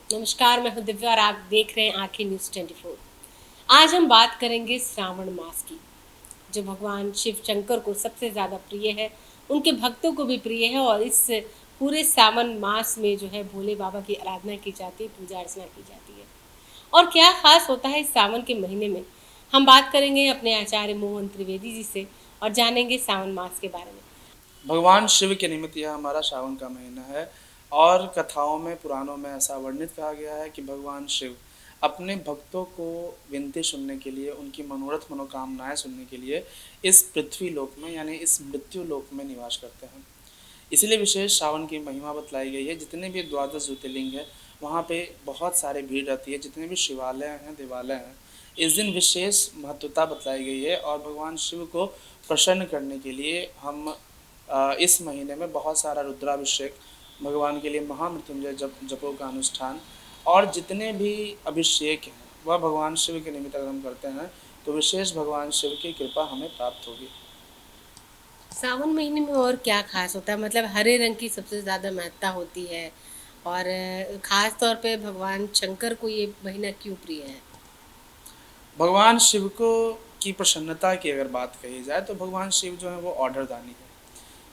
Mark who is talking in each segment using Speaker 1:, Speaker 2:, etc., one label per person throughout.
Speaker 1: नमस्कार, मैं हूं दिव्या और आप देख रहे हैं आंखें न्यूज़ 24। आज हम बात करेंगे श्रावण मास की, जो भगवान शिव शंकर को सबसे ज़्यादा प्रिय है, उनके भक्तों को भी प्रिय है। और इस पूरे सावन मास में जो है भोले बाबा की आराधना की जाती है, पूजा अर्चना की जाती है। और क्या खास होता है इस सावन के महीने में, हम बात करेंगे अपने आचार्य मोहन त्रिवेदी जी से और जानेंगे सावन मास के बारे में।
Speaker 2: भगवान शिव के निमित्त यह हमारा श्रावण का महीना है और कथाओं में पुराणों में ऐसा वर्णित कहा गया है कि भगवान शिव अपने भक्तों को विनती सुनने के लिए, उनकी मनोरथ मनोकामनाएं सुनने के लिए इस पृथ्वी लोक में यानी इस मृत्यु लोक में निवास करते हैं। इसलिए विशेष श्रावण की महिमा बतलाई गई है। जितने भी द्वादश ज्योतिर्लिंग है वहाँ पे बहुत सारे भीड़ रहती है। जितने भी शिवालय हैं, देवालय हैं, इस दिन विशेष महत्वता बतलाई गई है। और भगवान शिव को प्रसन्न करने के लिए हम इस महीने में बहुत सारा रुद्राभिषेक, भगवान के लिए महामृत्युंजय जपों का अनुष्ठान और जितने भी अभिषेक हैं वह भगवान शिव के निमित्त अगर हम करते हैं तो विशेष भगवान शिव की कृपा हमें प्राप्त होगी।
Speaker 1: सावन महीने में और क्या खास होता है? मतलब हरे रंग की सबसे ज़्यादा महत्ता होती है। और खास तौर पे भगवान शंकर को ये महीना क्यों प्रिय है?
Speaker 2: भगवान शिव को की प्रसन्नता की अगर बात कही जाए तो भगवान शिव जो है वो ऑर्डर दानी है।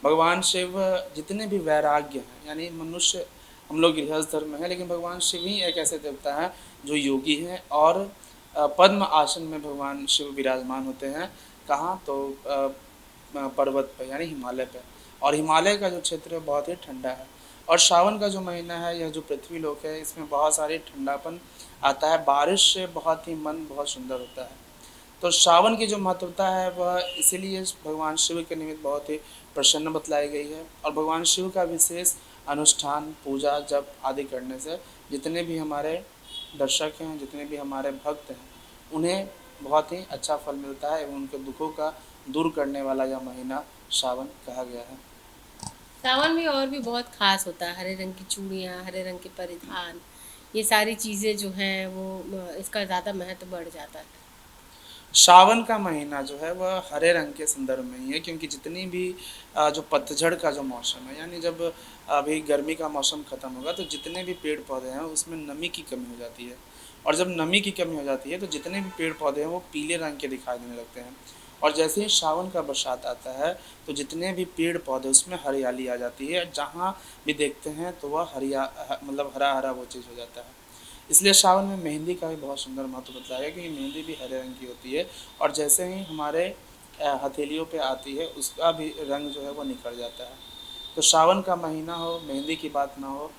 Speaker 2: भगवान शिव जितने भी वैराग्य हैं, यानी मनुष्य हम लोग गृहस्थ धर्म में हैं, लेकिन भगवान शिव ही एक ऐसे देवता हैं जो योगी हैं। और पद्म आसन में भगवान शिव विराजमान होते हैं। कहाँ तो पर्वत पर यानी हिमालय पर। और हिमालय का जो क्षेत्र है बहुत ही ठंडा है। और श्रावण का जो महीना है, यह जो पृथ्वी लोक है, इसमें बहुत सारी ठंडापन आता है। बारिश से बहुत ही मन बहुत सुंदर होता है। तो श्रावण की जो महत्वता है वह इसीलिए भगवान शिव के निमित्त बहुत ही प्रसन्न बतलाई गई है। और भगवान शिव का विशेष अनुष्ठान, पूजा, जप आदि करने से जितने भी हमारे दर्शक हैं, जितने भी हमारे भक्त हैं, उन्हें बहुत ही अच्छा फल मिलता है एवं उनके दुखों का दूर करने वाला यह महीना श्रावण कहा गया है।
Speaker 1: सावन में और भी बहुत खास होता है, हरे रंग की चूड़ियाँ, हरे रंग के परिधान, ये सारी चीज़ें जो हैं वो इसका ज़्यादा महत्व बढ़ जाता है।
Speaker 2: सावन का महीना जो है वह हरे रंग के संदर्भ में ही है, क्योंकि जितनी भी जो पतझड़ का जो मौसम है, यानी जब अभी गर्मी का मौसम ख़त्म होगा तो जितने भी पेड़ पौधे हैं उसमें नमी की कमी हो जाती है। और जब नमी की कमी हो जाती है तो जितने भी पेड़ पौधे हैं वो पीले रंग के दिखाई देने लगते हैं। और जैसे ही सावन का बरसात आता है तो जितने भी पेड़ पौधे उसमें हरियाली आ जाती है। जहाँ भी देखते हैं तो वह मतलब हरा हरा वो चीज़ हो जाता है। इसलिए सावन में मेहंदी का भी बहुत सुंदर महत्व बताया गया, क्योंकि मेहंदी भी हरे रंग की होती है। और जैसे ही हमारे हथेलियों पे आती है उसका भी रंग जो है वो निखर जाता है। तो सावन का महीना हो, मेहंदी की बात ना हो,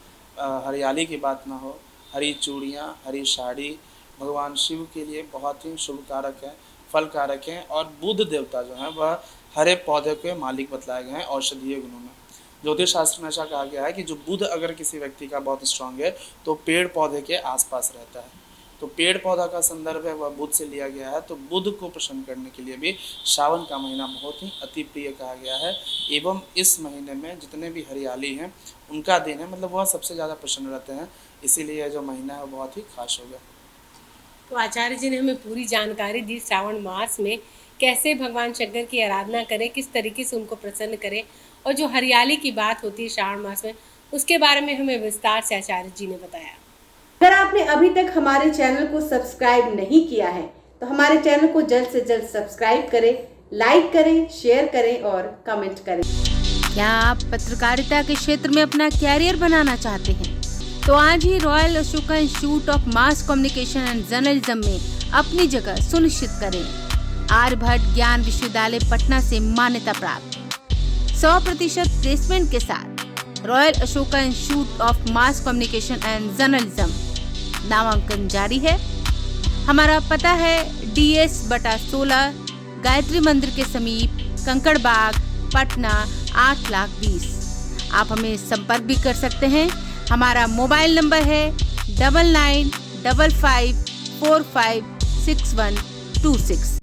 Speaker 2: हरियाली की बात ना हो, हरी चूड़ियाँ, हरी साड़ी भगवान शिव के लिए बहुत ही शुभ कारक है, फल कारक हैं। और बुध देवता जो हैं वह हरे पौधे के मालिक बतलाए गए हैं औषधीय गुणों में। ज्योतिष शास्त्र में ऐसा कहा गया है कि जो बुध अगर किसी व्यक्ति का बहुत स्ट्रांग है तो पेड़ पौधे के आसपास रहता है। तो पेड़ पौधा का संदर्भ है वह बुध से लिया गया है। तो बुध को प्रसन्न करने के लिए भी श्रावण का महीना बहुत ही अति प्रिय कहा गया है। एवं इस महीने में जितने भी हरियाली हैं उनका दिन है, मतलब वह सबसे ज़्यादा प्रसन्न रहते हैं। इसीलिए यह जो महीना है बहुत ही खास होगा।
Speaker 1: तो आचार्य जी ने हमें पूरी जानकारी दी श्रावण मास में कैसे भगवान शंकर की आराधना करें, किस तरीके से उनको प्रसन्न करें, और जो हरियाली की बात होती है श्रावण मास में, उसके बारे में हमें विस्तार से आचार्य जी ने बताया।
Speaker 3: अगर आपने अभी तक हमारे चैनल को सब्सक्राइब नहीं किया है तो हमारे चैनल को जल्द से जल्द सब्सक्राइब करें, लाइक करें, शेयर करें और कमेंट करें।
Speaker 4: क्या आप पत्रकारिता के क्षेत्र में अपना कैरियर बनाना चाहते हैं? तो आज ही royal Ashoka institute of mass communication and journalism में अपनी जगह सुनिश्चित करें। आर्यभट्ट ज्ञान विश्वविद्यालय पटना से मान्यता प्राप्त 100% प्लेसमेंट के साथ royal Ashoka institute of mass communication and journalism नामांकन जारी है। हमारा पता है DS/16 गायत्री मंदिर के समीप, कंकड़ बाग, पटना 8,20,000। आप हमें संपर्क भी कर सकते हैं। हमारा मोबाइल नंबर है 9955456126।